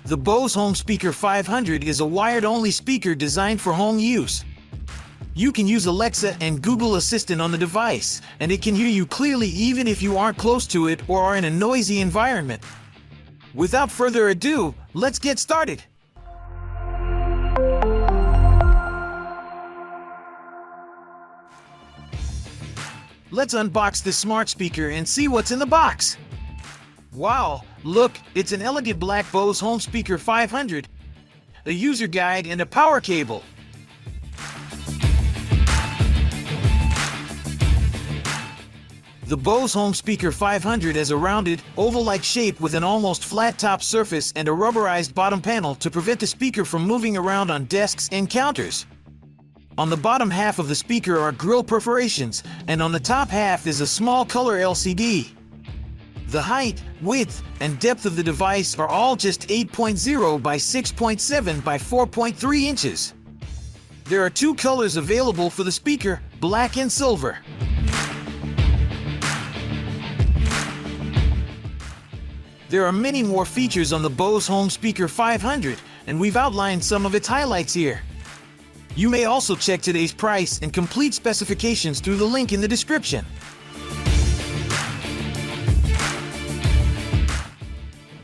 The Bose Home Speaker 500 is a wired-only speaker designed for home use. You can use Alexa and Google Assistant on the device, and it can hear you clearly even if you aren't close to it or are in a noisy environment. Without further ado, let's get started. Let's unbox this smart speaker and see what's in the box. Wow, look, it's an elegant black Bose Home Speaker 500, a user guide, and a power cable. The Bose Home Speaker 500 has a rounded, oval-like shape with an almost flat top surface and a rubberized bottom panel to prevent the speaker from moving around on desks and counters. On the bottom half of the speaker are grill perforations, and on the top half is a small color LCD. The height, width, and depth of the device are all just 8.0 by 6.7 by 4.3 inches. There are two colors available for the speaker, black and silver. There are many more features on the Bose Home Speaker 500, and we've outlined some of its highlights here. You may also check today's price and complete specifications through the link in the description.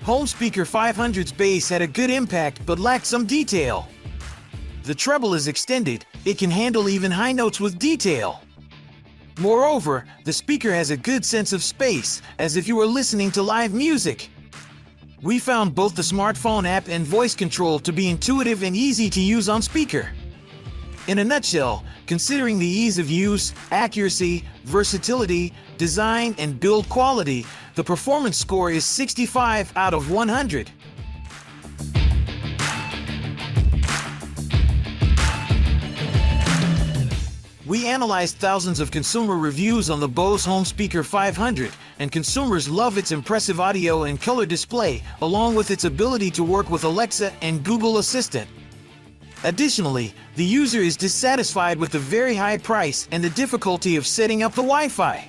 Home Speaker 500's bass had a good impact but lacked some detail. The treble is extended, it can handle even high notes with detail. Moreover, the speaker has a good sense of space, as if you were listening to live music. We found both the smartphone app and voice control to be intuitive and easy to use on speaker. In a nutshell, considering the ease of use, accuracy, versatility, design, and build quality, the performance score is 65 out of 100. We analyzed thousands of consumer reviews on the Bose Home Speaker 500, and consumers love its impressive audio and color display, along with its ability to work with Alexa and Google Assistant. Additionally, the user is dissatisfied with the very high price and the difficulty of setting up the Wi-Fi.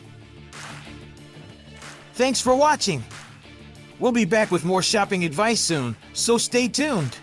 Thanks for watching. We'll be back with more shopping advice soon, so stay tuned.